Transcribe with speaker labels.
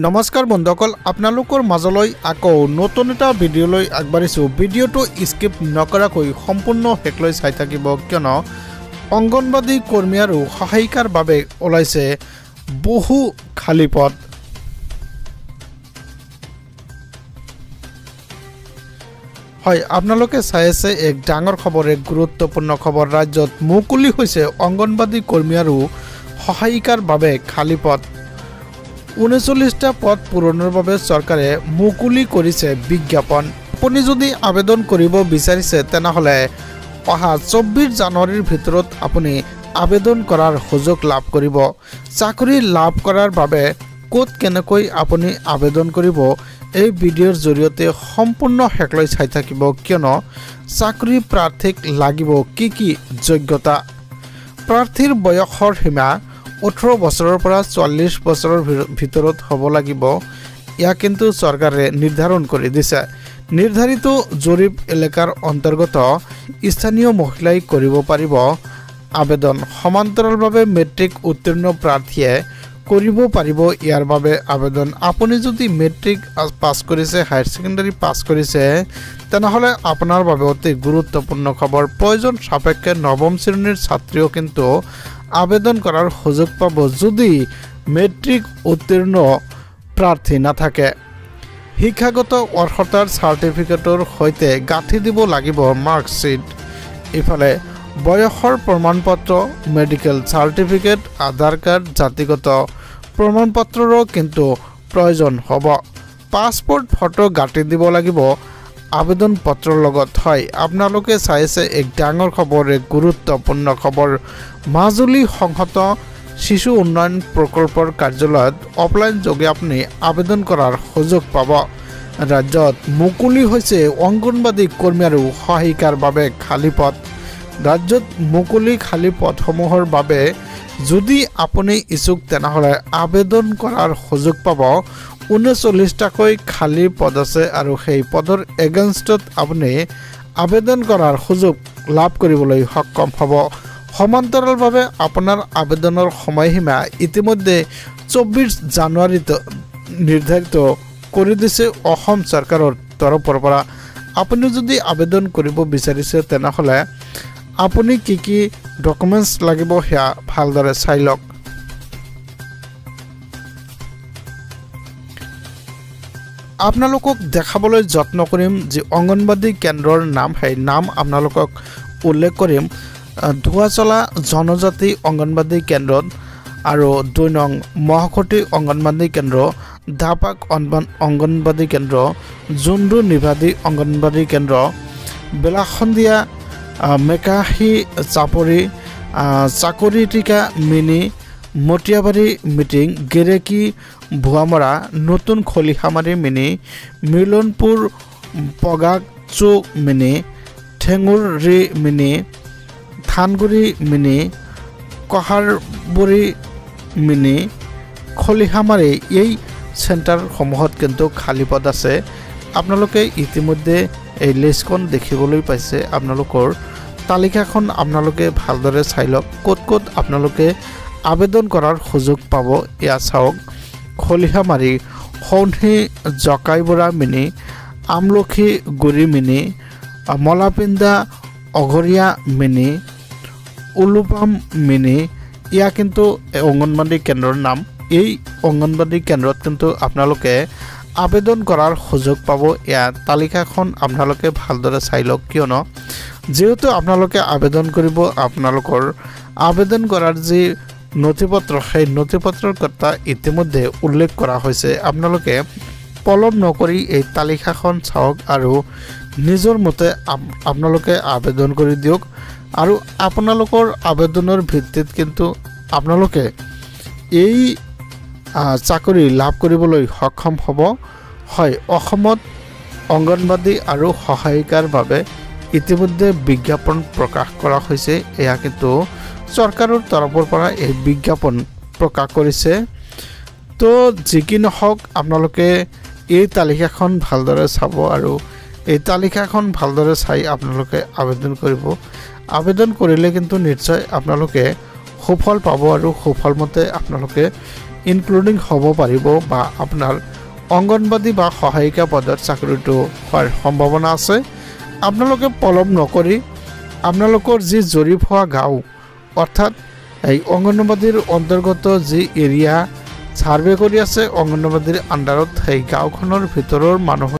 Speaker 1: নমস্কাৰ বন্ধুসকল, আপোনালোকৰ মাজলৈ আকৌ নতুন এটা ভিডিঅ'লৈ আগবাঢ়িছোঁ। ভিডিঅ'টো স্কিপ নকৰাকৈ সম্পূৰ্ণ শেষলৈ চাই থাকিব, কিয়নো অংগনবাদী কৰ্মী আৰু সহায়িকাৰ বাবে ওলাইছে বহু খালী পদ। হয়, আপোনালোকে চাই আছে এক ডাঙৰ খবৰ, এক গুৰুত্বপূৰ্ণ খবৰ। ৰাজ্যত মুকলি হৈছে অংগনবাদী কৰ্মী আৰু সহায়িকাৰ বাবে খালী পদ। 39টা পদ পূৰণৰ বাবে চৰকাৰে মুকলি কৰিছে বিজ্ঞাপন। আপুনি যদি আবেদন কৰিব বিচাৰিছে তেনেহ'লে অহা 24 জানুৱাৰীৰ ভিতৰত আপুনি আবেদন কৰাৰ সুযোগ লাভ কৰিব। চাকৰি লাভ কৰাৰ বাবে ক'ত কেনেকৈ আপুনি আবেদন কৰিব এই ভিডিঅ'ৰ জৰিয়তে সম্পূৰ্ণ শেষলৈ চাই থাকিব, কিয়নো চাকৰি প্ৰাৰ্থীক লাগিব কি যোগ্যতা। প্ৰাৰ্থীৰ বয়সৰ সীমা 18 বছৰৰ পৰা 44 বছৰৰ ভিতৰত হ'ব লাগিব। ইয়াক কিন্তু চৰকাৰে নিৰ্ধাৰণ কৰি দিছে। নিৰ্ধাৰিত জৰীপ এলেকাৰ অন্তৰ্গত স্থানীয় মহিলাই কৰিব পাৰিব আবেদন। সমান্তৰালভাৱে মেট্ৰিক উত্তীৰ্ণ প্ৰাৰ্থীয়ে কৰিব পাৰিব ইয়াৰ বাবে আবেদন। আপুনি যদি মেট্ৰিক পাছ কৰিছে, হায়াৰ ছেকেণ্ডাৰী পাছ কৰিছে, তেনেহ'লে আপোনাৰ বাবে অতি গুৰুত্বপূৰ্ণ খবৰ। প্ৰয়োজন সাপেক্ষে নৱম শ্ৰেণীৰ ছাত্ৰীও কিন্তু আবেদন কৰাৰ সুযোগ পাব যদি মেট্ৰিক উত্তীৰ্ণ প্ৰাৰ্থী নাথাকে। শিক্ষাগত অৰ্হতাৰ চাৰ্টিফিকেটৰ সৈতে গাঁঠি দিব লাগিব মাৰ্কশ্বিট। ইফালে বয়সৰ প্ৰমাণপত্ৰ, মেডিকেল চাৰ্টিফিকেট, আধাৰ কাৰ্ড, জাতিগত প্ৰমাণপত্ৰৰো কিন্তু প্ৰয়োজন হ'ব। পাছপোৰ্ট ফটো গাঁঠি দিব লাগিব আবেদন পত্ৰৰ লগত। হয়, আপোনালোকে চাইছে এক ডাঙৰ খবৰ, এক গুৰুত্বপূৰ্ণ খবৰ। মাজুলী সংহত শিশু উন্নয়ন প্ৰকল্পৰ কাৰ্যালয়ত অফলাইন যোগে আপুনি আবেদন কৰাৰ সুযোগ পাব। ৰাজ্যত মুকলি হৈছে অংগনবাদী কৰ্মী আৰু সহায়িকাৰ বাবে খালী পদ। ৰাজ্যত মুকলি খালী পদসমূহৰ বাবে যদি আপুনি ইচ্ছুক তেনেহ'লে আবেদন কৰাৰ সুযোগ পাব। 39টাকৈ খালী পদ আছে আৰু সেই পদৰ এগেইনষ্টত আপুনি আবেদন কৰাৰ সুযোগ লাভ কৰিবলৈ সক্ষম হ'ব। সমান্তৰালভাৱে আপোনাৰ আবেদনৰ সময়সীমা ইতিমধ্যে 24 জানুৱাৰীত নিৰ্ধাৰিত কৰি দিছে অসম চৰকাৰৰ তৰফৰ পৰা। আপুনি যদি আবেদন কৰিব বিচাৰিছে তেনেহ'লে আপুনি কি ডকুমেণ্টছ লাগিব সেয়া ভালদৰে চাই লওক। আপোনালোকক দেখাবলৈ যত্ন কৰিম যি অংগনবাদী কেন্দ্ৰৰ নাম, সেই নাম আপোনালোকক উল্লেখ কৰিম। ধোৱাচলা জনজাতি অংগনবাদী কেন্দ্ৰত আৰু 2 নং মহখুটি অংগনবাদী কেন্দ্ৰ, ধাপাক অংগনবাদী কেন্দ্ৰ, জুন্দু নিভাদী অংগনবাদী কেন্দ্ৰ, বেলাসন্দিয়া মেকাহি চাপৰি, চাকৰিটিকা মিনি, মটিয়াবাৰী মিটিং, গেৰেকী ভুৱামৰা, নতুন খলিহামাৰী মিনি, মিলনপুৰ পগাকচু mini, Thenguri mini, Thanguri mini, Kaharburi mini, Khalihamari, এই চেণ্টাৰসমূহত কিন্তু খালী পদ আছে। আপোনালোকে ইতিমধ্যে এই লিষ্টখন দেখিবলৈ পাইছে। আপোনালোকৰ তালিকাখন আপোনালোকে ভালদৰে চাই লওক। ক'ত আপোনালোকে আবেদন কৰাৰ সুযোগ পাব এয়া চাওক। খলিহামাৰী, সৌন্থি জকাইবৰা মিনি, আমলখি গুৰি মিনি, মলাপিন্দা অঘৰীয়া মিনি, উলুপাম মিনি, এয়া কিন্তু অংগনবাদী কেন্দ্ৰৰ নাম। এই অংগনবাদী কেন্দ্ৰত কিন্তু আপোনালোকে আবেদন কৰাৰ সুযোগ পাব। এয়া তালিকাখন আপোনালোকে ভালদৰে চাই লওক, কিয়নো যিহেতু আপোনালোকে আবেদন কৰিব, আপোনালোকৰ আবেদন কৰাৰ যি নথিপত্ৰ, সেই নথিপত্ৰৰ কথা ইতিমধ্যে উল্লেখ কৰা হৈছে। আপোনালোকে পলম নকৰি এই তালিকাখন চাওক আৰু নিজৰ মতে আপোনালোকে আবেদন কৰি দিয়ক। আৰু আপোনালোকৰ আবেদনৰ ভিত্তিত কিন্তু আপোনালোকে এই চাকৰি লাভ কৰিবলৈ সক্ষম হ'ব। হয়, অসমত অংগনবাদী আৰু সহায়িকাৰ বাবে ইতিমধ্যে বিজ্ঞাপন প্ৰকাশ কৰা হৈছে। এয়া কিন্তু চৰকাৰৰ তৰফৰ পৰা এই বিজ্ঞাপন প্ৰকাশ কৰিছে। তো যি কি নহওক, আপোনালোকে এই তালিকাখন ভালদৰে চাব আৰু এই তালিকাখন ভালদৰে চাই আপোনালোকে আবেদন কৰিব। আবেদন কৰিলে কিন্তু নিশ্চয় আপোনালোকে সুফল পাব আৰু সুফল মতে আপোনালোকে ইনক্লুডিং হ'ব পাৰিব বা আপোনাৰ অংগনবাদী বা সহায়িকা পদৰ চাকৰিটো হোৱাৰ সম্ভাৱনা আছে। আপোনালোকে পলম নকৰি আপোনালোকৰ যি জৰীপ হোৱা গাঁও অৰ্থাৎ এই অংগনবাদীৰ অন্তৰ্গত যি এৰিয়া ছাৰ্ভে কৰি আছে অংগনবাদীৰ আণ্ডাৰত সেই গাঁওখনৰ ভিতৰৰ মানুহ